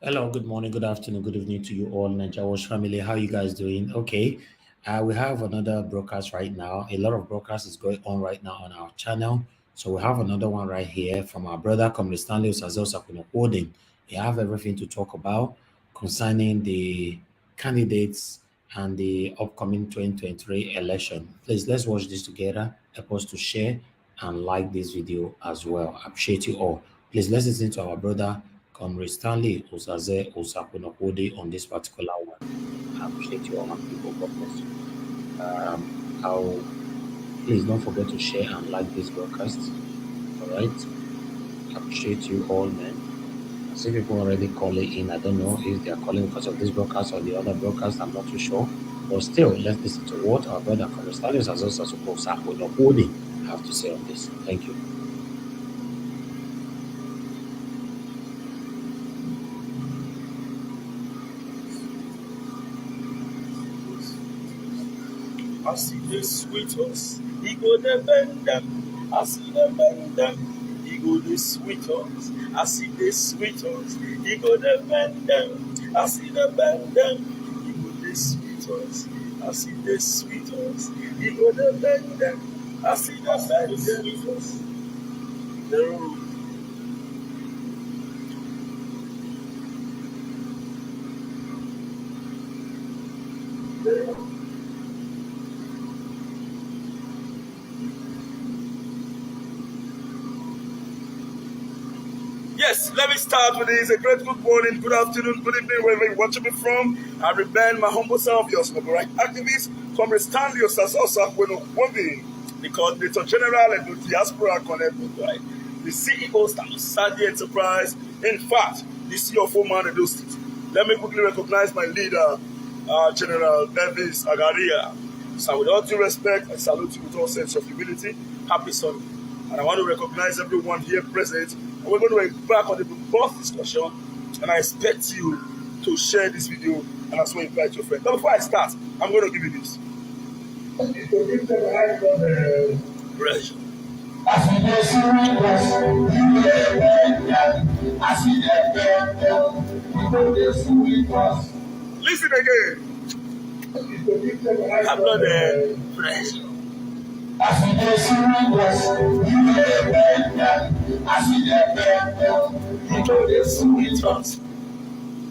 Hello, good morning, good afternoon, good evening to you all, Ninja Watch family. How you guys doing? Okay, we have another broadcast right now. A lot of broadcast is going on right now on our channel. So we have another one right here from our brother, Comrade Stanley Osazo Sakuno Holding. We have everything to talk about concerning the candidates and the upcoming 2023 election. Please, let's watch this together. Help us to share and like this video as well. I appreciate you all. Please, let's listen to our brother, Comrade Stanley Osaze Osakunokode on this particular one. I appreciate you all, my people. God bless you. I'll please don't forget to share and like this broadcast. All right. I appreciate you all, man. I see people already calling in. I don't know if they are calling because of this broadcast or the other broadcast. I'm not too sure. But still, let's listen to what our brother Comrade Stanley Osaze Osakunokode have to say on this. Thank you. I see the sweet us, he go the bend them. I see the bend them, he go the sweet us. I see the sweet us, he go the bend them. I see the bend them, he go the sweet us. I see the sweet us, he go the bend them. I see the bend them. Yes, let me start with this. A great good morning, good afternoon, good evening, wherever you're watching me from. I remain my humble self, your small right activist, Comrade Stanley Osasosa Wenowobi, the Coordinator General and the Diaspora Connect, right? The CEO of Sadi Enterprise, in fact, the CEO of Oman and those states. Let me quickly recognize my leader, General Davis Agaria. So with all due respect, I salute you with all sense of humility. Happy Sunday. And I want to recognize everyone here present. And we're going to embark on the both discussion. And I expect you to share this video and as well invite your friends. But before I start, I'm going to give you this. Pressure. Listen again. I'm not a pressure.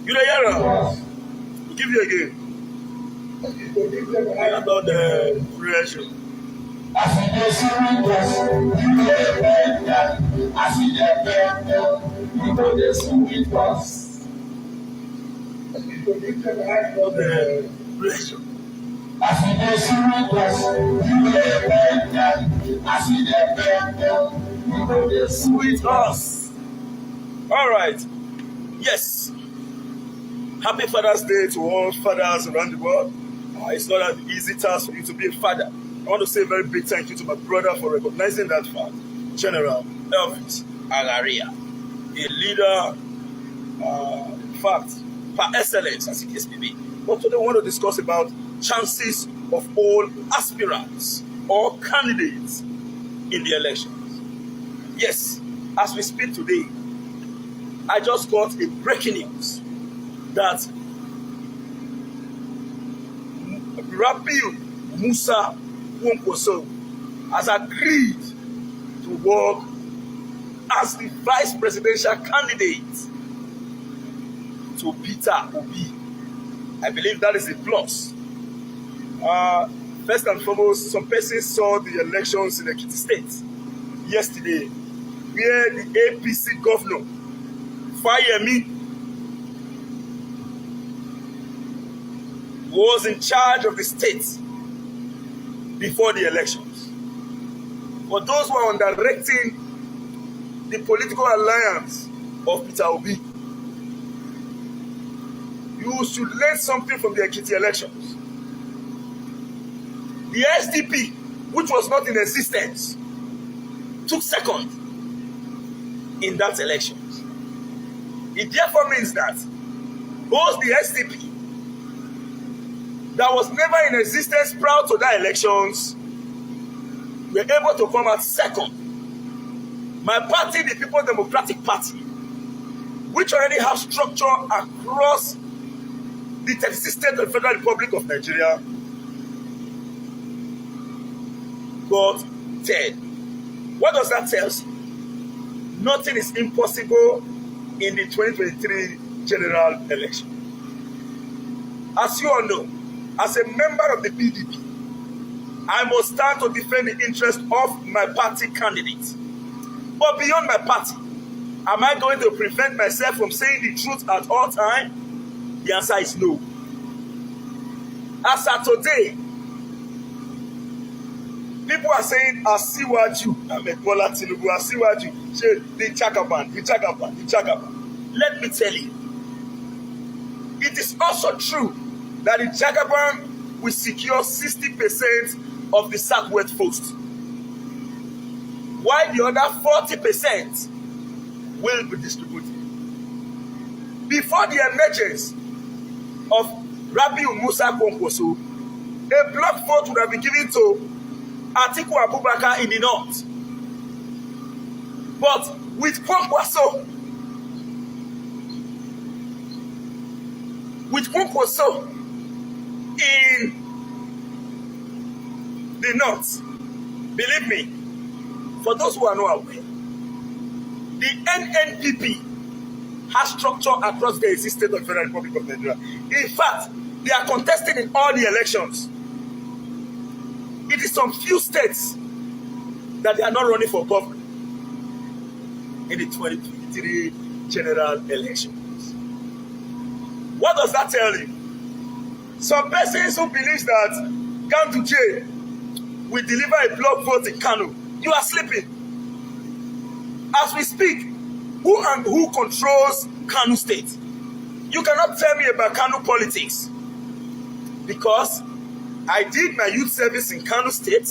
You know, Yara, we'll give you again. I'm not the pressure. Pressure. Sweet us. All right. Yes. Happy Father's Day to all fathers around the world. It's not an easy task for you to be a father. I want to say a very big thank you to my brother for recognizing that fact. General Elvis Agaria, a leader, in fact, par excellence, as the case may be. But today we want to discuss about chances of all aspirants or candidates in the elections. Yes, as we speak today, I just got a breaking news that Rabiu Musa Wonkoso has agreed to work as the vice presidential candidate to Peter Obi. I believe that is a plus. First and foremost, some persons saw the elections in Ekiti State yesterday, where the APC governor, Fayemi, was in charge of the state before the elections. For those who are directing the political alliance of Peter Obi, you should learn something from the Ekiti elections. The SDP, which was not in existence, took second in that elections. It therefore means that both the SDP that was never in existence prior to that elections were able to come out second. My party, the People Democratic Party, which already have structure across the 36 states of the Federal Republic of Nigeria, got 10. What does that tell us? Nothing is impossible in the 2023 general election. As you all know, as a member of the PDP, I must stand to defend the interest of my party candidates. But beyond my party, am I going to prevent myself from saying the truth at all times? The answer is no. As of today, people are saying, Asiwaju, Ahmed Bola Tinubu, Asiwaju, the Jagaban. Let me tell you, it is also true that the Jagaban will secure 60% of the Southwest post, while the other 40% will be distributed. Before the emergence of Rabiu Musa Kwankwaso, a block vote would have been given to Atiku Abubakar in the north. But with Kwankwaso in the north, believe me, for those who are not aware, the NNPP has structure across the state of the Federal Republic of Nigeria. In fact, they are contesting in all the elections. It is some few states that they are not running for government in the 2023 general elections. What does that tell you? Some persons who believe that Ganduje will deliver a block vote in Kano, you are sleeping. As we speak, who controls Kano State? You cannot tell me about Kano politics, because I did my youth service in Kano State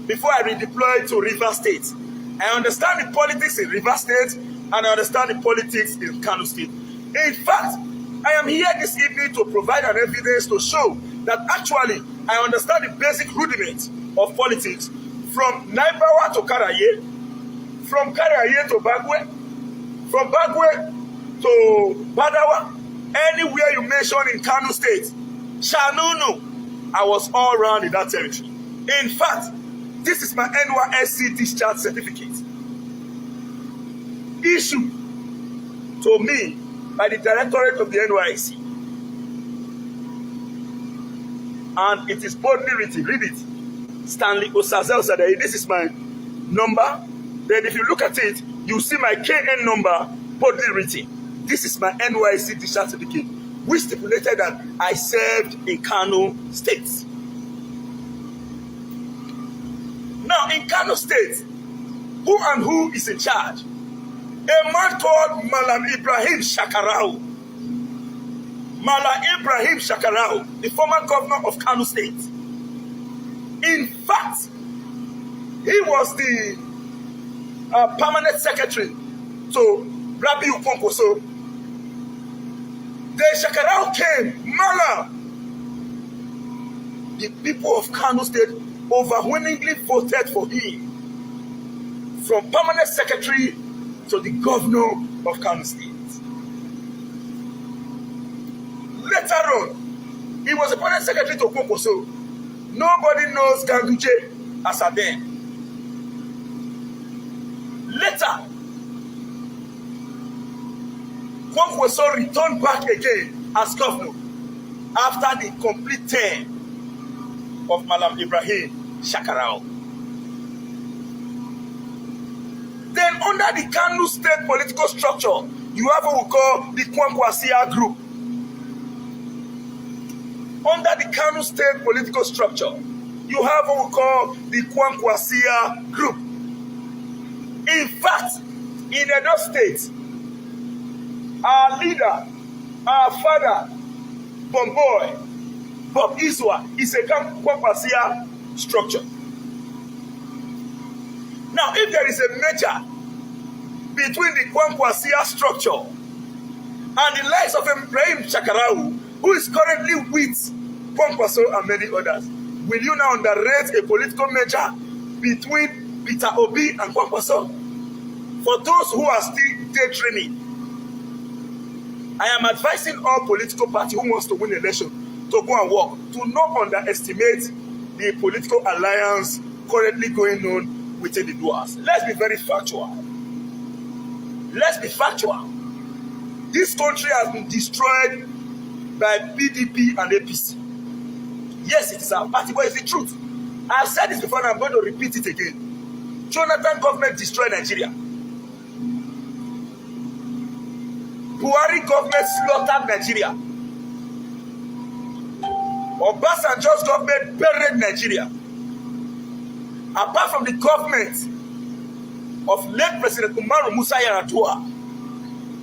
before I redeployed to Rivers State. I understand the politics in Rivers State and I understand the politics in Kano State. In fact, I am here this evening to provide an evidence to show that actually I understand the basic rudiments of politics, from Naibawa to Karaye, from Karaye to Bagwe, from Bagwe to Badawa, anywhere you mention in Kano State, Shanunu, I was all around in that territory. In fact, this is my NYSC discharge certificate, issued to me by the Directorate of the NYSC. And it is boldly written, read it, Stanley Osazel Sadai. This is my number. Then if you look at it, you see my KN number boldly written. This is my NYSC discharge certificate, which stipulated that I served in Kano State. Now, in Kano State, who is in charge? A man called Malam Ibrahim Shakarau. Malam Ibrahim Shakarau, the former governor of Kano State. In fact, he was the permanent secretary to Rabiu Kwankwaso. Then Shakarau came, Malam. The people of Kano State overwhelmingly voted for him, from permanent secretary to the governor of Kano State. Later on, he was a permanent secretary to Kwankwaso. Nobody knows Ganduje as a then. Later, Kwankwaso returned back again as governor after the complete term of Malam Ibrahim Shakarau. Then under the Kano State political structure, you have what we call the Kwankwasia group. Under the Kano State political structure, you have what we call the Kwankwasia group. In fact, in Edo State, our leader, our father, Bomboy, Bob Iswa, is a Kwankwasia structure. Now, if there is a merger between the Kwankwasia structure and the likes of Ibrahim Shakarau, who is currently with Kwankwaso and many others, will you now underrate a political merger between Peter Obi and Kwankwaso? For those who are still daydreaming, I am advising all political party who wants to win election to go and work, to not underestimate the political alliance currently going on within the doers. Let's be very factual. Let's be factual. This country has been destroyed by PDP and APC. Yes, it is our party, but it's the truth. I've said this before and I'm going to repeat it again. Jonathan government destroyed Nigeria. Buhari government slaughtered Nigeria. Obasanjo's government buried Nigeria. Apart from the government of late President Umaru Musa Yar'Adua,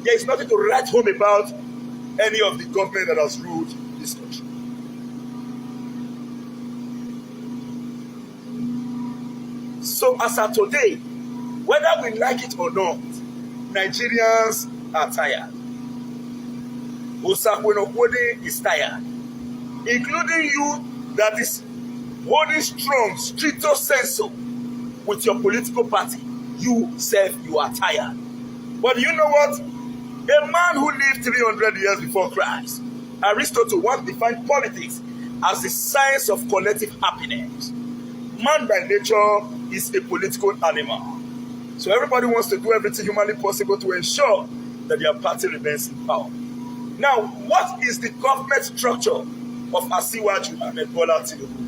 there is nothing to write home about any of the government that has ruled this country. So as of today, whether we like it or not, Nigerians are tired. Osakweno is tired, including you that is holding strong, stricto sensu with your political party. You self, you are tired. But you know what? A man who lived 300 years before Christ, Aristotle, once defined politics as the science of collective happiness. Man by nature is a political animal. So everybody wants to do everything humanly possible to ensure that their party remains in power. Now, what is the government structure of Asiwaju and Bola Tinubu?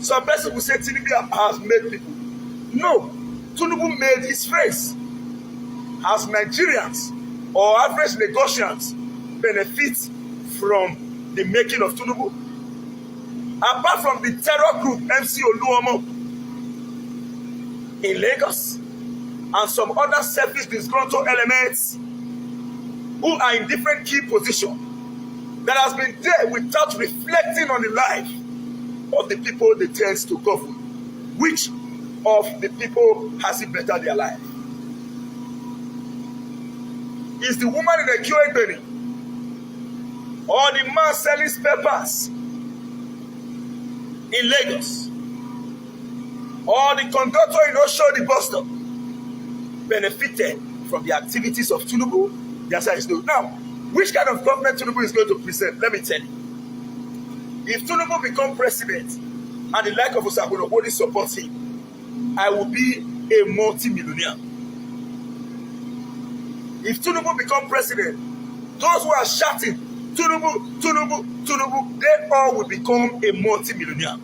Some person will say Tinubu has made people. No, Tinubu made his friends. As Nigerians or average Lagosians benefit from the making of Tinubu. Apart from the terror group MC Oluomo in Lagos and some other selfish disgruntled elements who are in different key positions that has been there without reflecting on the life of the people they tend to govern. Which of the people has it bettered their life? Is the woman in the QA or the man selling spare parts in Lagos or the conductor in Oshodi bus stop benefited from the activities of Tinubu? The answer is no. Now, which kind of government Tinubu is going to present? Let me tell you. If Tinubu becomes president and the like of Osakweno supports him, I will be a multi-millionaire. If Tinubu becomes president, those who are shouting, Tinubu, Tinubu, Tinubu, they all will become a multi-millionaire.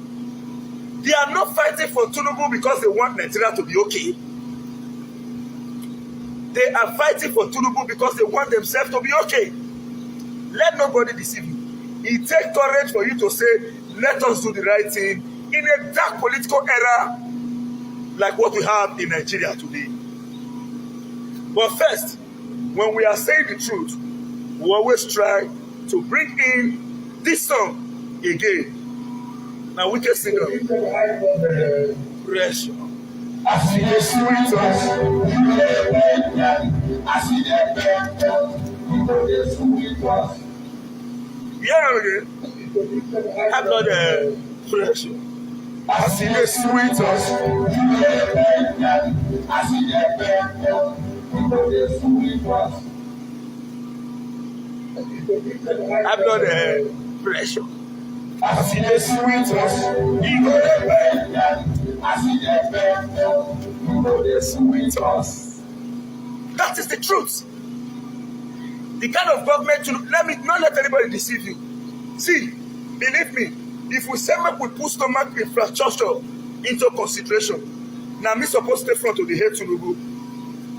They are not fighting for Tinubu because they want Nigeria to be okay. They are fighting for Tinubu because they want themselves to be okay. Let nobody deceive you. It takes courage for you to say, let us do the right thing in a dark political era like what we have in Nigeria today. But first, when we are saying the truth, we always try to bring in this song again. Now we can sing it. Pressure. I see the sweet us. I see the sweet us. Yeah, again. I've got the pressure. I see the sweet us. I see the sweet us. I've got the pressure. I see the sweet us. I see the sweet us. That is the truth. The kind of government, not let anybody deceive you. See, believe me, if we say we put stomach infrastructure into consideration, now me supposed to stay front of the head Tinubu.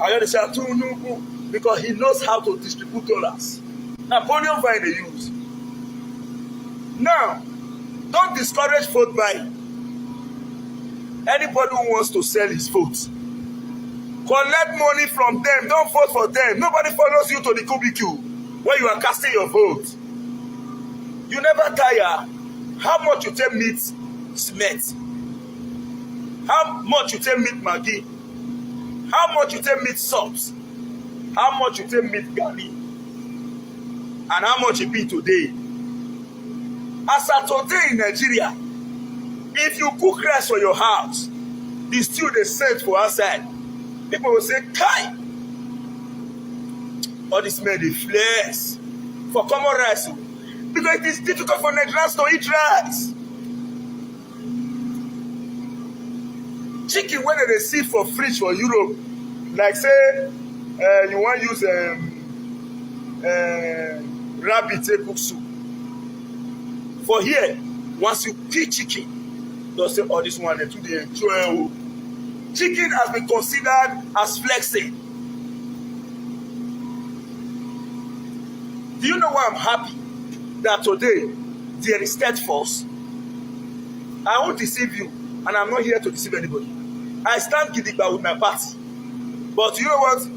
I understand Tinubu because he knows how to distribute dollars. Napoleon Vine they use. Now, don't discourage vote buying. Anybody who wants to sell his vote, collect money from them. Don't vote for them. Nobody follows you to the cubicle where you are casting your vote. You never tire. How much you take meat Smith? How much you take meat Maggi? How much you take meat subs? How much you take meat garlic? And how much it be today? As of today in Nigeria, if you cook rice for your house, the stew they sell for outside, people will say, Kai, All these men, they flex for common rice. Because it is difficult for Nigerians to eat rice. Chicken, when they see for fridge for Europe, like say, you want to use rabbit to cook soup. For here, once you kill chicken, they'll say, oh, this one, they do the enjoy. Chicken has been considered as flexing. Do you know why I'm happy? That today, there is third force. I won't deceive you, and I'm not here to deceive anybody. I stand gidigba with my party. But you know what?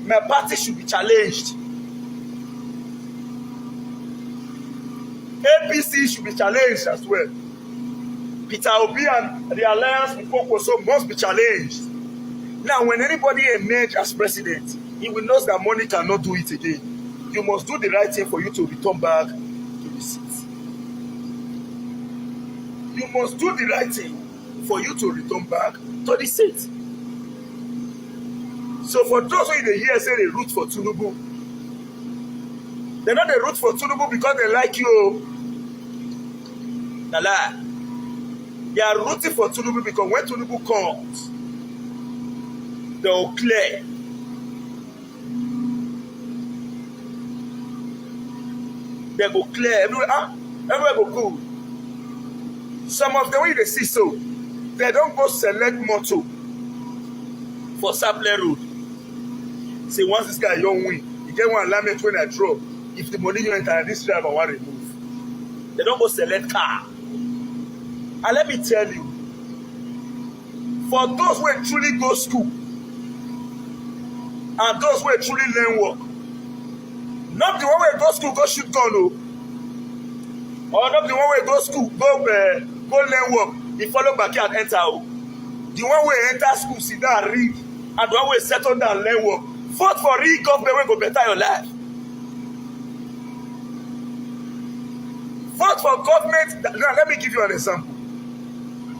My party should be challenged. APC should be challenged as well. Peter Obi and the alliance with Kwankwaso must be challenged. Now, when anybody emerges as president, he will know that money cannot do it again. You must do the right thing for you to return back to the seat. You must do the right thing for you to return back to the seat. So for those who in the year say they root for Tinubu, they're not they root for Tinubu because they like you. Nala. They are rooting for Tinubu because when Tinubu comes, they will clear. They go clear everywhere. Everywhere go good. Some of the way they see so, they don't go select motor for Sapler Road. Say once this guy young win, you get one alignment when I drop. If the money you enter, this driver want remove. They don't go select car. And let me tell you, for those who truly go school and those who truly learn work, not the one who go school go shoot gun, no, or not the one who go school go learn work, he follow backyard enter. The one who enter school sit down read, and the one who settle down learn work. Vote for real government wey go better your life. Vote for government. Now let me give you an example.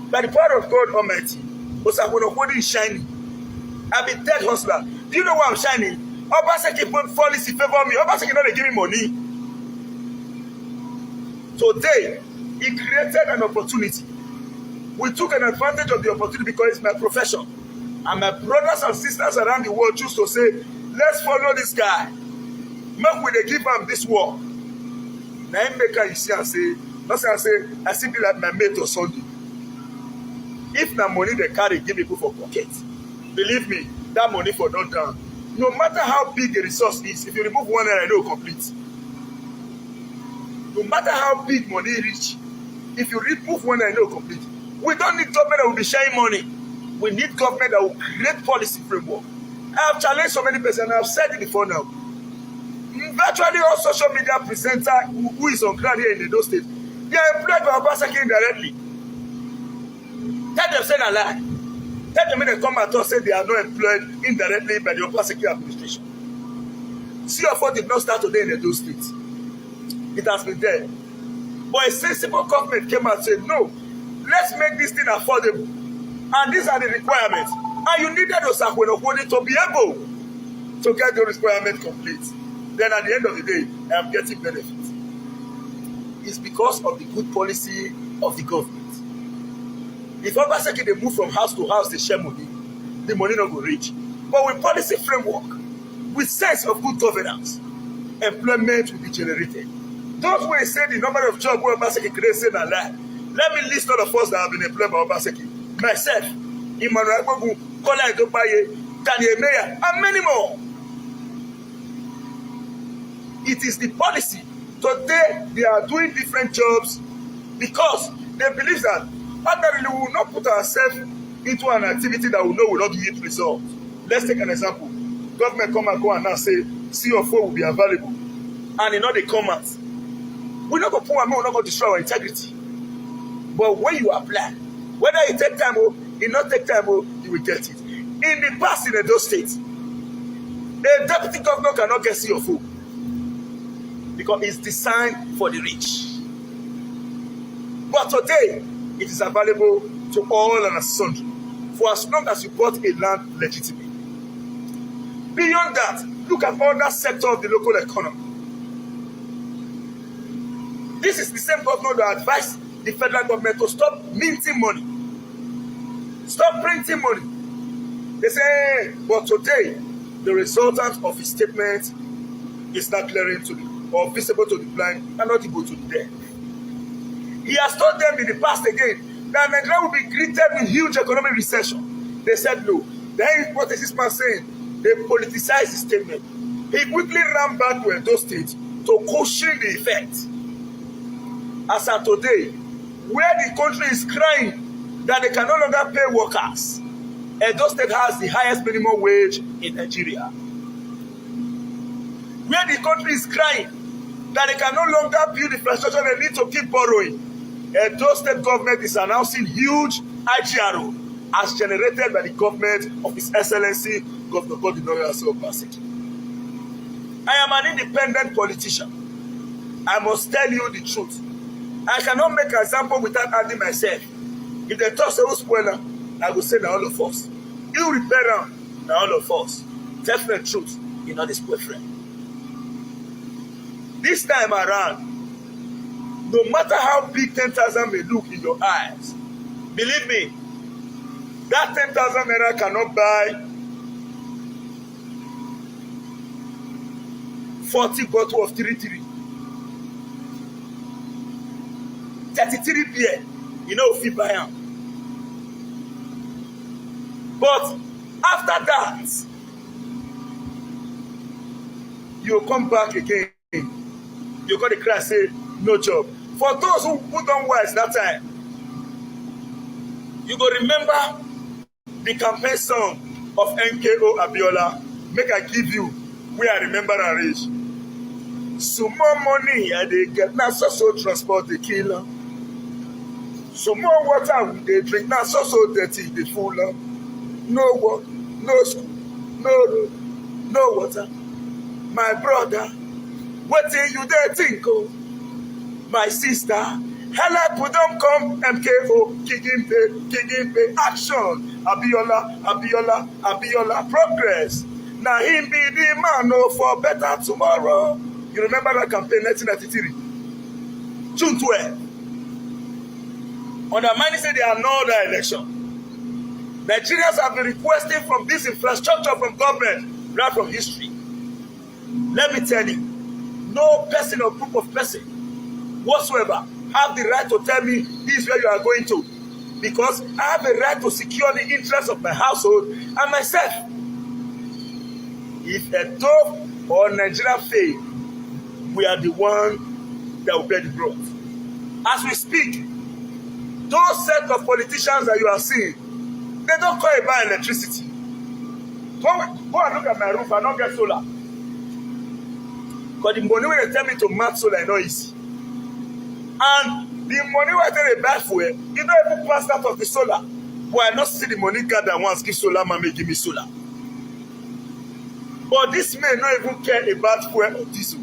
By the power of God Almighty, Osakwonokwo is shining. I be dead hustler. Do you know why I'm shining? Obaseki policy favor me. Obaseki no dey give me money. Today, he created an opportunity. We took an advantage of the opportunity because it's my profession. And my brothers and sisters around the world choose to say, let's follow this guy. Make we dey give him this work. Now him make you see and say, not say I see be like my mate or Sunday. If na money they carry give people for pocket, believe me, that money for not down. No matter how big the resource is, if you remove one naira, it will complete. No matter how big money reach, if you remove one naira, it will complete. We don't need government that will be sharing money. We need government that will create policy framework. I have challenged so many persons, and I have said it before now. Virtually all social media presenters who is on ground here in those states, they are employed by Obaseki indirectly. Tell them say na lie. Tell them when they come at us say they are not employed indirectly by the Obaseki administration. CFO did not start today in those states. It has been there. But a sensible government came out and said, no, let's make this thing affordable. And these are the requirements. And you needed Osakwonokwo to be able to get the requirement complete. Then at the end of the day, I am getting benefits. It's because of the good policy of the government. If Obaseki they move from house to house, they share money, the money not go reach. But with policy framework, with sense of good governance, employment will be generated. Those who say the number of jobs where Obaseki creates say na lie. Let me list all of us that have been employed by Obaseki. Myself, Emmanuel Agbogu, Kola Edopaye, Daniel Meyer, and many more. It is the policy. Today, they are doing different jobs because they believe that ordinarily we will not put ourselves into an activity that we know will not yield results. Let's take an example. Government come and go and now say CFO will be available. And in all the comments, we're not going to put our money, we're not going to destroy our integrity. But when you apply, whether it take time or it not take time, you will get it. In the past, in those states, a deputy governor cannot get CFO because it's designed for the rich. But today, it is available to all and sundry for as long as you bought a land legitimately. Beyond that, Look at other sector of the local economy. This is the same government that advised the federal government to stop minting money. Stop printing money. They say, but today, the resultant of his statement is not clearing to the, or visible to the blind and not able to the deaf. He has told them in the past again that Nigeria will be greeted with huge economic recession. They said no. Then what is this man saying? They politicized his statement. He quickly ran back to Edo State to cushion the effect. As of today, where the country is crying that they can no longer pay workers, Edo State has the highest minimum wage in Nigeria. Where the country is crying that they can no longer build infrastructure, they need to keep borrowing. Edo State government is announcing huge IGRO as generated by the government of His Excellency Governor Godwin Obaseki. I am an independent politician. I must tell you the truth. I cannot make an example without adding myself. If they talk say who spoil am, I will say na all of us. You repair am, na all of us. Definite truth, you know the spoil friend. This time around, no matter how big 10,000 may look in your eyes, believe me, that 10,000 naira cannot buy 40 bottles of 33. 33 beer, you know, if you buy them. But after that, you come back again. You got the cry say, no job. For those who don't wise that time, you go remember the campaign song of NKO Abiola. Make I give you where I remember and reach. So more money I dey get, now so transport the killer. So more water we dey drink, now so dirty the full. No work, no school, no road, no water. My brother, wetin you dey think o? My sister, help don come MKO, Kigimpe, action, Abiola, progress. Na him be the man for better tomorrow. You remember that campaign 1993? June 12. Undermining say they annulled the election. Nigerians have been requesting from this infrastructure from government right from history. Let me tell you, no person or group of person whatsoever have the right to tell me this is where you are going to, because I have a right to secure the interests of my household and myself. If Edo or Nigeria fail, we are the one that will bear the brunt. As we speak, those set of politicians that you are seeing, they don't call about electricity. Go and look at my roof, I don't get solar. Because the money when they tell me to match solar, I know easy. And the money when they buy for it, you don't even pass that of the solar. But I not see the money gather once give solar, man may give me solar. But this man not even care about fuel or diesel.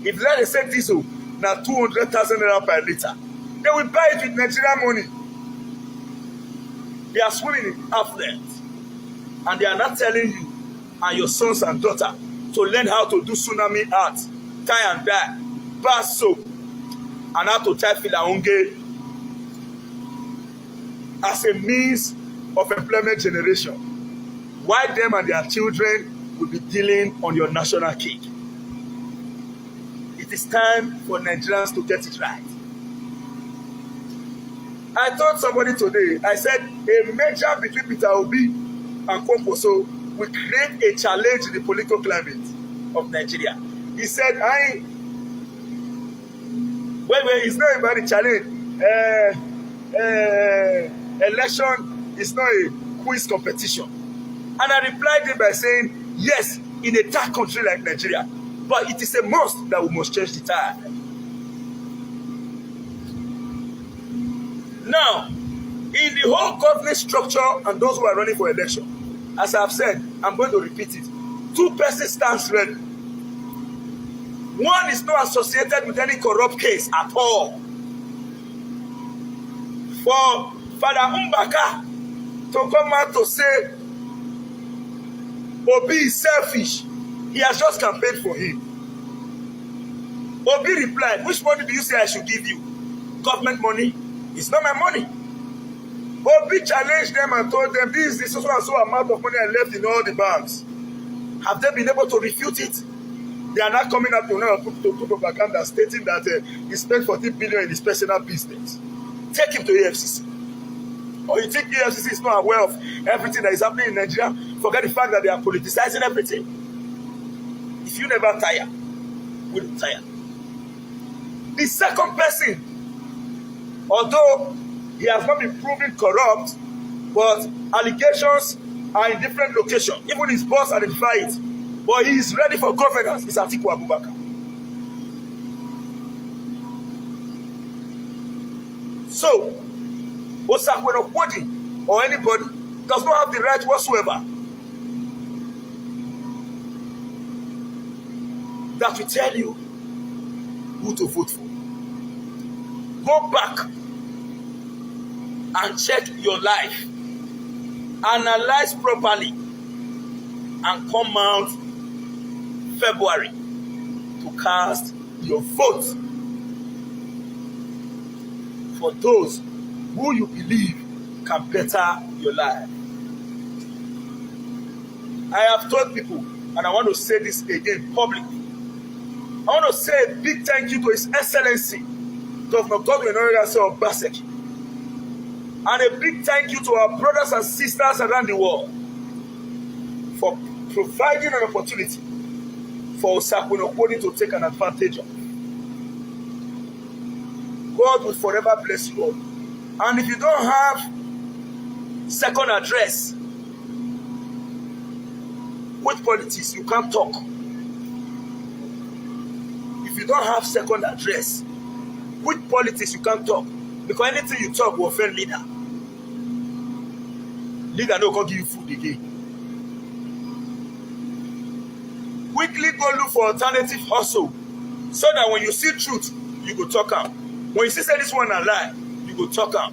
If let us say diesel, now 200,000 naira per liter, they will buy it with Nigerian money. They are swimming in affluent, and they are not telling you and your sons and daughter to learn how to do tsunami art, tie and dye, bar soap, and how to tie filaonge as a means of employment generation. Why them and their children will be dealing on your national cake. It is time for Nigerians to get it right. I told somebody today, I said a merger between Peter Obi and Kwankwaso will create a challenge in the political climate of Nigeria. He said, wait, it's not about the challenge. Election is not a quiz competition. And I replied him by saying, yes, in a dark country like Nigeria, but it is a must that we must change the tide. Now, in the whole government structure and those who are running for election, as I've said, I'm going to repeat it. Two persons stands ready. One is not associated with any corrupt case at all. For Father Mbaka to come out to say Obi is selfish. He has just campaigned for him. Obi replied, which money do you say I should give you? Government money? It's not my money. Obi challenged them and told them, this is the so and so amount of money I left in all the banks. Have they been able to refute it? They are not coming up to do propaganda stating that he spent 40 billion in his personal business. Take him to EFCC. Or you think EFCC is not aware of everything that is happening in Nigeria? Forget the fact that they are politicizing everything. If you never tire, we'll tire. The second person, although he has not been proven corrupt, but allegations are in different locations. Even his boss identified it. But he is ready for governance. It's Atiku Abubakar. So, Osakweno or anybody does not have the right whatsoever that will tell you who to vote for. Go back and check your life. Analyze properly and come out February to cast your vote for those who you believe can better your life. I have told people, and I want to say this again publicly, I want to say a big thank you to His Excellency Governor Godwin Obaseki, and a big thank you to our brothers and sisters around the world for providing an opportunity for Osakweno to take an advantage of. God will forever bless you all. And if you don't have second address with politics, you can't talk. If you don't have second address with politics, you can't talk. Because anything you talk will offend leader. Leader no can give you food again. Quickly go look for alternative hustle, so that when you see truth, you go talk out. When you see say this one a lie, you go talk out.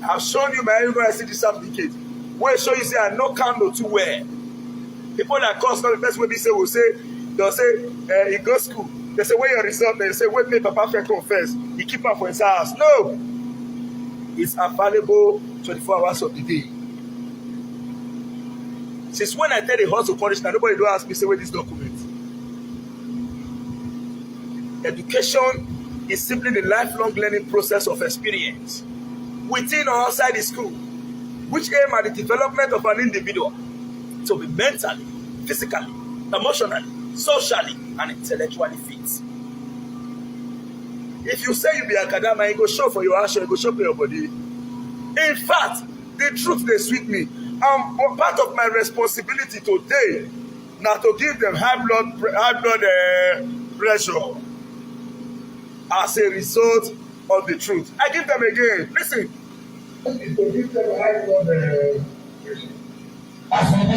I've shown you my ego. I see this certificate. When I show you say I no candle too well. People that cause not the best way they say will say they'll say he go school. They say where your result? They say wait me Papa Fe confess. He keep up for his house. No, it's available 24 hours of the day. Since when I tell the hustle punish, now nobody do ask me say where this document. Education is simply the lifelong learning process of experience within or outside the school, which aim at the development of an individual to be mentally, physically, emotionally, socially, and intellectually fit. If you say you be academic, you go show for your action, you go show for your body. In fact, the truth they sweet me. Part of my responsibility today now to give them high blood pressure as a result of the truth. I give them again. Listen. To give them high blood pressure. As we do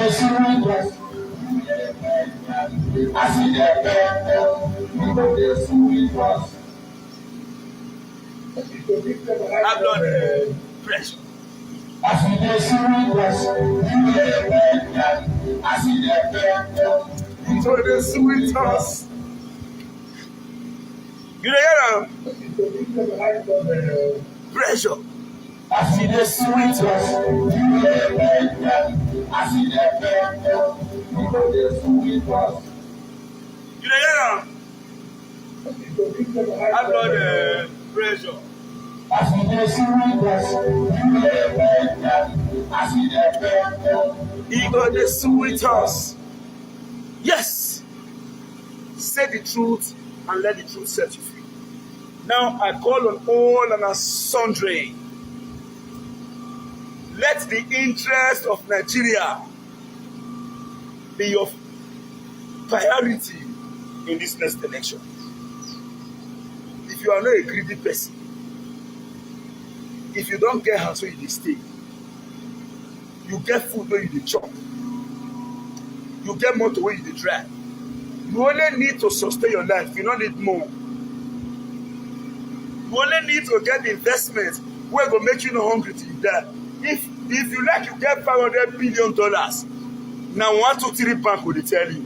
high blood pressure. So they sweet us. You know, pressure. As they sweet us. You know, high blood pressure. He got the sweet us. Yes. Say the truth and let the truth set you free. Now I call on all and sundry. Let the interest of Nigeria be your priority in this next election. If you are not a greedy person, if you don't get house where you stay, you get food where you chop, you get motor where you drive. You only need to sustain your life. You don't need more. You only need to get investment where it will make you no hungry till you die. If you like, you get $500 billion. Now 123 bank will tell you.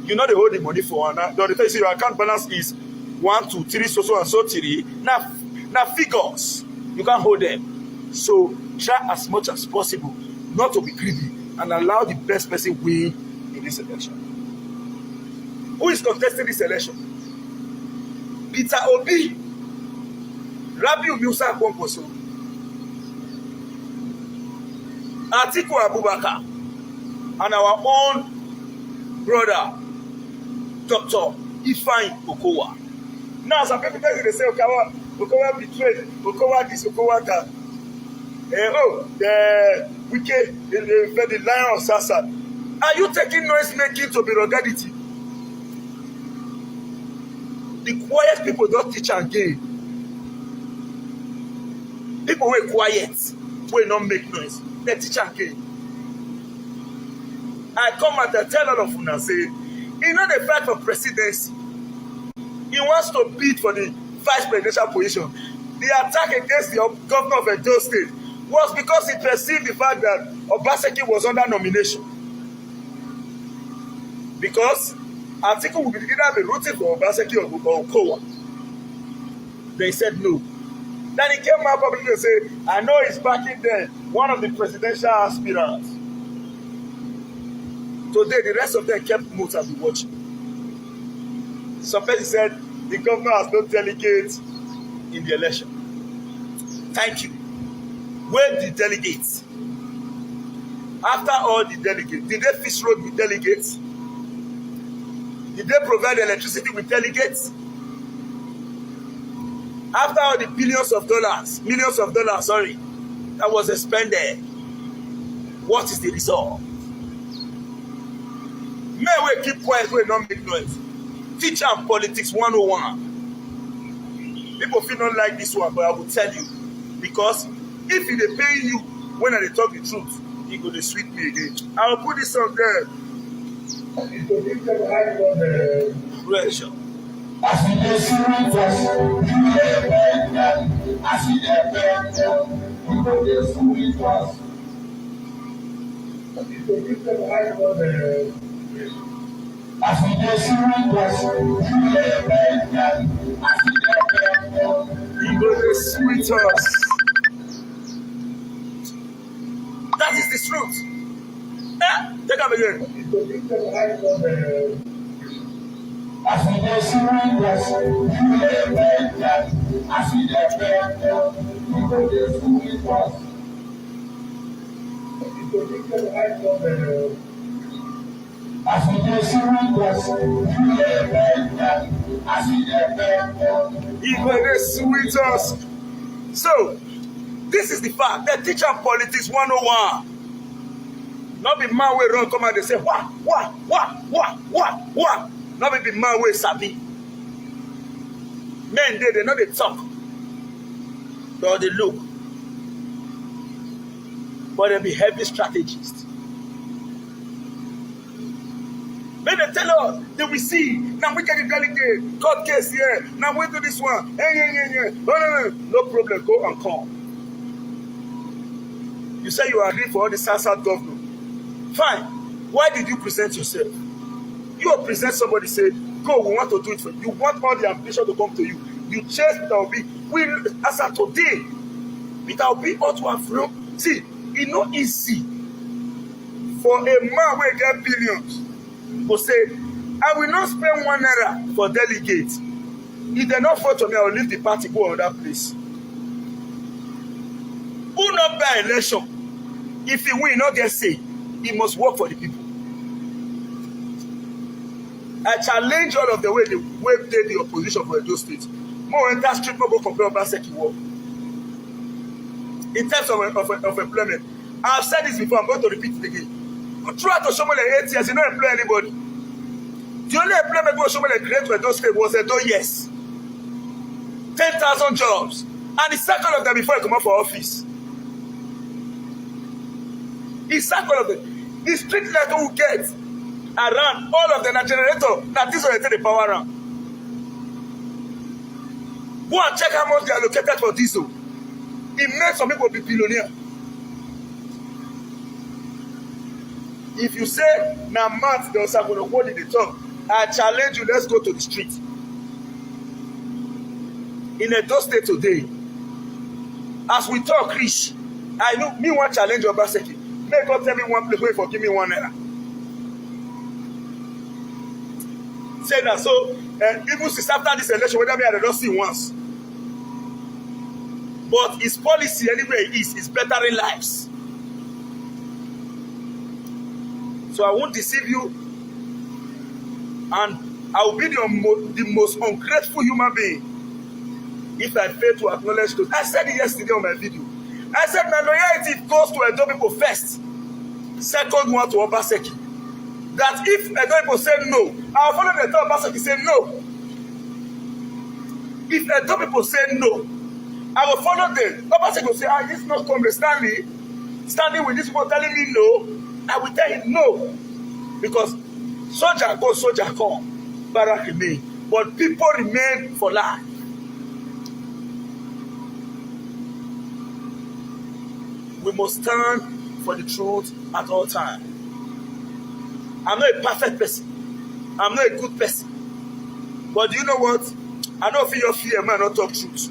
You know they hold the money for one. Now they tell you your account balance is 123 so and so 3. Now figures. You can't hold them. So try as much as possible not to be greedy and allow the best person win in this election. Who is contesting this election? Peter Obi, Rabiu Musa Kwankwaso, Atiku Abubakar, and our own brother, Dr. Ifeanyi Okowa. Now, some people they say, Okowa betrayed, Okowa this, Okowa that. The wicked, the lion of Sasa. Are you taking noise making to be ruggedity? The quiet people don't teach again. People who are quiet, will not make noise. They teach again. I come and I tell all of you now, say, he know the fight for presidency. He wants to bid for the vice presidential position. The attack against the governor of Edo State was because he perceived the fact that Obaseki was under nomination. Because Atiku would either be rooting for Obaseki or Okowa. They said no. Then he came out publicly and said, I know he's backing there, one of the presidential aspirants. Today, the rest of them kept mute and be watching. Some person said, the governor has no delegates in the election. Thank you. Where the delegates? After all the delegates, did they fix road with delegates? Did they provide electricity with delegates? After all the millions of dollars, that was expended, what is the result? Men will keep quiet, will not make noise. Teacher and politics 101. People feel not like this one, but I will tell you. Because if they pay you when I talk the truth, it go to sweet me again. I will put this on there. Pressure. Sweet us. That is the truth. Take them again. Sweet us. So, this is the fact. The teacher politics 101. Not be man way run come and they say, what? Not be man way sabi. Men they know they talk. Or they look. But they be heavy strategists. When they tell us, they will see. Now we get the delegate, court case here. Now we do this one. Hey. No problem, go and come. You say you agree for all the South governor. Fine. Why did you present yourself? You present somebody say, go, we want to do it for you. You want all the ambition to come to you. You chase Peter Obi. As of today, Peter Obi ought to have room. See, it's not easy for a man who get billions to say, I will not spend 1 naira for delegates. If they not vote for me, I will leave the party, go another place. Who not buy election? If he will not get say, he must work for the people. I challenge all of the way they did the opposition for Edo State. More enter street, more go compare Obaseki work. In terms of employment, I've said this before, I'm going to repeat it again. Throughout Oshomole 8 years, he don't employ anybody. The only employment Oshomole created for Edo State was Edo Yes. 10,000 jobs. And he sacked all of them before he come out for office. He sacked all of them. The street light who get around all of them, a generator, that this will take the power around. Go and check how much they allocated for diesel. It makes some people be billionaire. If you say na math the Osakweno in the talk, I challenge you, let's go to the street. In Edo State today, as we talk rich, I know me one challenge Obaseki. Make God tell me one place where for give me £1. Say that so even since after this election, whether me I don't see once. But his policy anyway is bettering lives. So I won't deceive you, and I will be the most ungrateful human being if I fail to acknowledge those. I said it yesterday on my video. I said my loyalty goes to Edo people first. Second one to Obaseki. That if Edo people say no, I will follow the Edo Obaseki say no. If Edo people say no, I will follow them. Obaseki will say, this is not coming. Standing with these people telling me no, I will tell him no. Because soldier go, soldier come, barrack remain. But people remain for life. We must stand for the truth at all times. I'm not a perfect person. I'm not a good person. But do you know what? I don't feel your fear, man, not talk truth.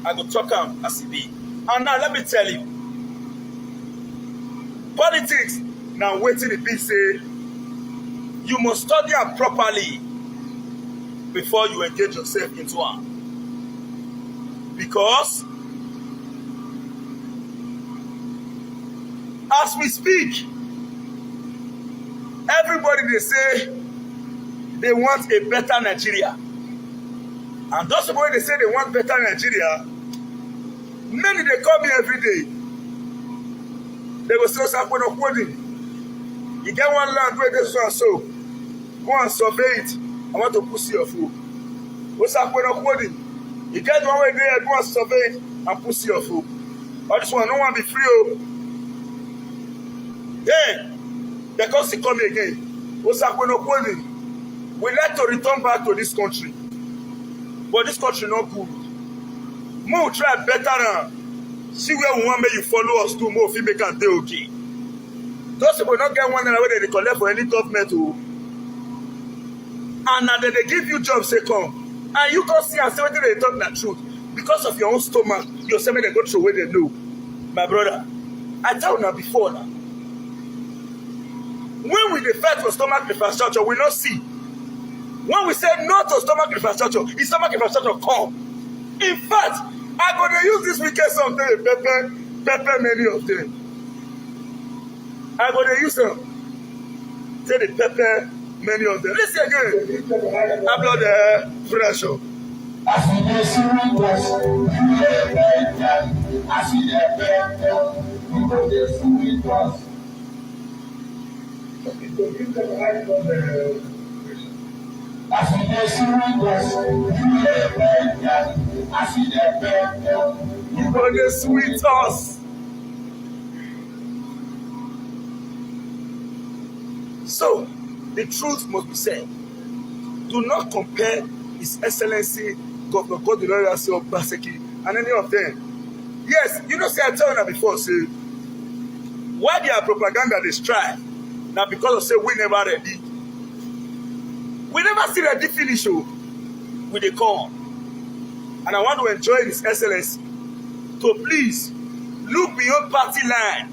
I go talk am as it be. And now let me tell you, politics now waiting the big say you must study am properly before you engage yourself into am. Because as we speak, everybody they say they want a better Nigeria. And those people they say they want better Nigeria, many they call me every day. They will say, Osakweno Kwodi, you get one land where this one so. Go and survey it. I want to pussy your food. Osakweno Kwodi, you get one way there, go and survey it and pussy your food. All this one, no one be free. Then, because he come again, Osakweno Kwodi, we like to return back to this country. But this country not good. More try better now. See where we want make you follow us to more if you make us dey okay. Those people not get $1 where they collect for any government. And now they give you jobs, say come. And you go see and say whether they talk the truth. Because of your own stomach, you're saying they go through where they know. My brother, I tell you now before now. When we fight for stomach infrastructure, we not see. When we say no to stomach infrastructure, is stomach infrastructure come. In fact, I'm going to use this weekend something, pepper many of them. I'm going to use them. Say the pepper many of them. Listen again. I blood the pressure. You gonna sweet us. So the truth must be said. Do not compare His Excellency Governor Godwin Obaseki and any of them. Yes, you know, say I told you before, say why their propaganda they strive now because of say we never ready. We never see ready finish with the call. And I want to enjoy His Excellency to please look beyond party line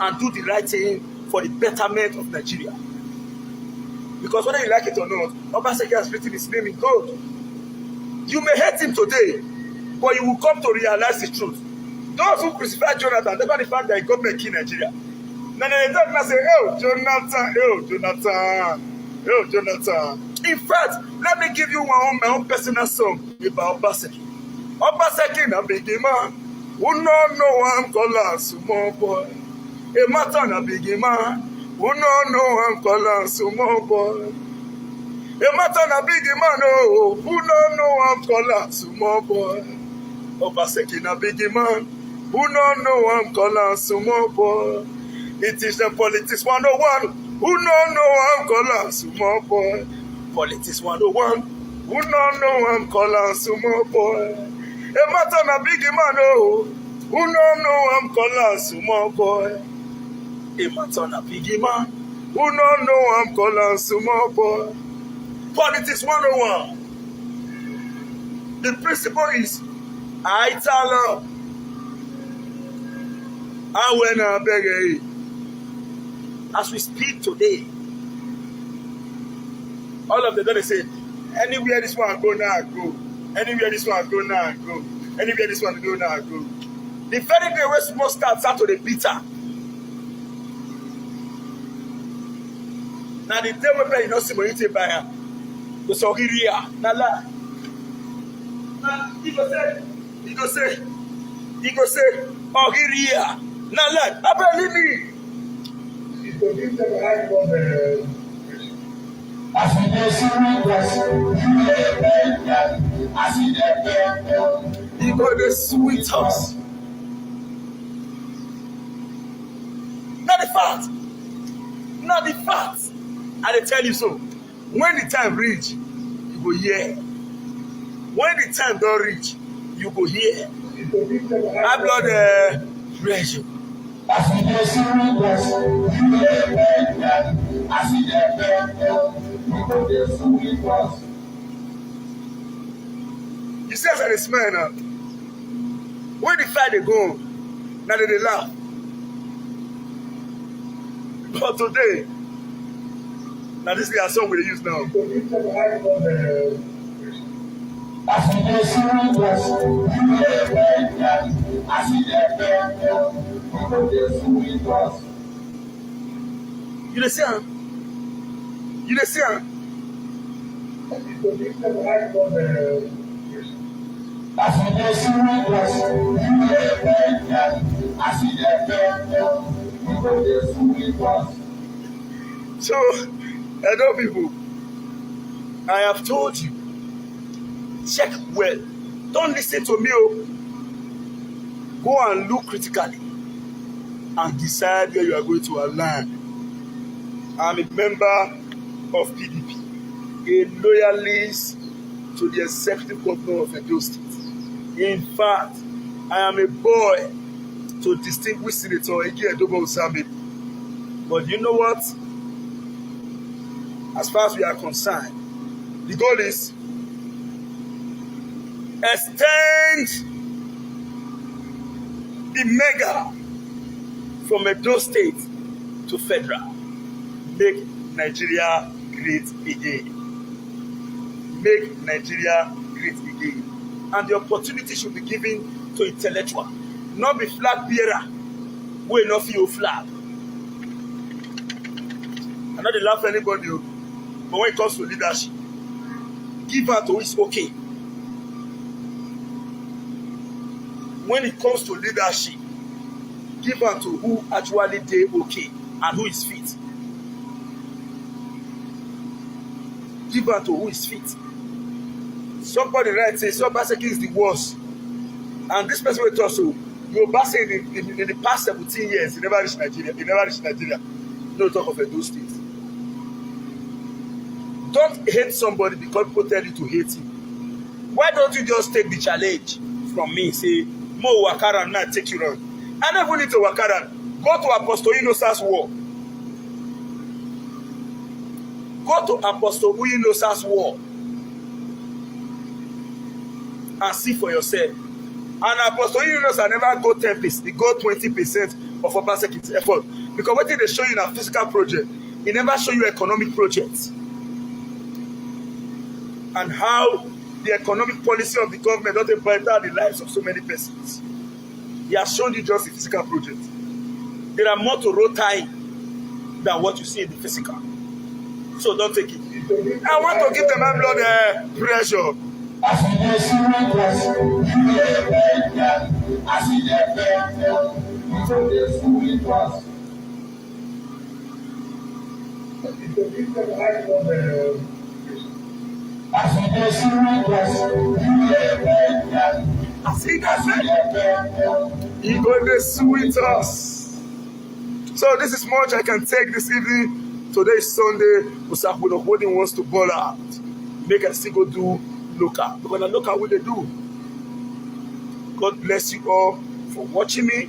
and do the right thing for the betterment of Nigeria. Because whether you like it or not, Obaseki has written his name in gold. You may hate him today, but you will come to realize the truth. Those who crucified Jonathan, never the fact that he government killed Nigeria. Now they talk and say, oh, Jonathan, oh, Jonathan, oh, Jonathan. In fact, let me give you my own personal song about Obaseki. Obaseki na big man, who no I'm calling small boy. A matter na big man, who no I'm calling small boy. A matter na big man, oh, who no I'm calling small boy. Obaseki na big man, who no I'm calling small boy. It is the politics 101, who no I'm calling small boy. Politics 101, who no I'm calling small boy. A matter na big man, oh, Who no know I'm calling small boy? A matona piggy man. Who no know I'm calling small boy? Politics 101. The principle is I tell her I when I beg you. As we speak today, all of them they say, anywhere this one go now go. Anywhere this one go now go. Anywhere this one go now go. The very day where small start to the bitter. Now the day where you not see money to buy her. The Sogiria. Nala. Now he go say, Ogiria. Nala. I believe me. He got the sweet house. Not the fact. I tell you so. When the time reach, you go hear. When the time don't reach, you go hear. High blood pressure. You see as I smell now. When the fight they go, now they laugh. But today, now this is a song we use now. You listen. You listen. So, hello people, I have told you, check well. Don't listen to me. Go and look critically and decide where you are going to align. I'm a member of PDP, a loyalist to the executive governor of Edo State. In fact, I am a boy to distinguished Senator Ege Edobo Usami. But you know what? As far as we are concerned, the goal is extend the mega from Edo State to federal. Make Nigeria great again. Make Nigeria great again. And the opportunity should be given to intellectual, not be flag bearer who not feel flag. I'm not laugh at anybody, but when it comes to leadership, give her to who is okay. When it comes to leadership, give her to who actually dey okay and who is fit. Give her to who is fit. Somebody right say Obaseki is the worst, and this person will talk to Obaseki in the past 17 years he never reached Nigeria. No talk of Edo State. Don't hate somebody because people tell you to hate him. Why don't you just take the challenge from me? Say, Mo Wakaran, now take you around. I don't even need to Wakaran. Go to Apostle Inosa's war. Go to Apostle Inosa's war and see for yourself. And Apostle Inosa never go 10%, he go 20% of Obaseki's effort. Because what they show you in a physical project, he never show you economic projects. And how the economic policy of the government doesn't better the lives of so many persons. He has shown you just the physical project. There are more to road tie than what you see in the physical. So don't take it. I want to give them high blood pressure. I see that he got the sweet us. So this is much I can take this evening. Today is Sunday. Usakuno Holding wants to ball out. Make us still go do local. Because the local what they do. God bless you all. for watching me,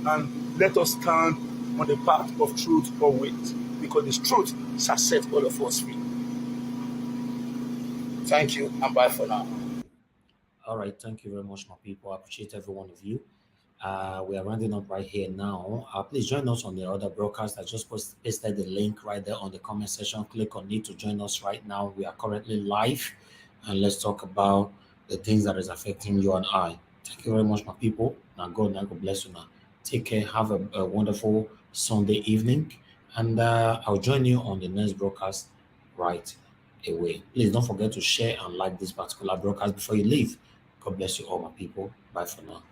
and let us stand on the path of truth always, because this truth shall set all of us free. Thank you, and bye for now. All right, thank you very much, my people. I appreciate every one of you. We are rounding up right here now. Please join us on the other broadcast. I just pasted the link right there on the comment section. Click on it to join us right now. We are currently live, and let's talk about the things that is affecting you and I. Thank you very much, my people. Now God bless you. Now, take care. Have a wonderful Sunday evening, and I'll join you on the next broadcast right away. Please don't forget to share and like this particular broadcast before you leave. God bless you all, my people. Bye for now.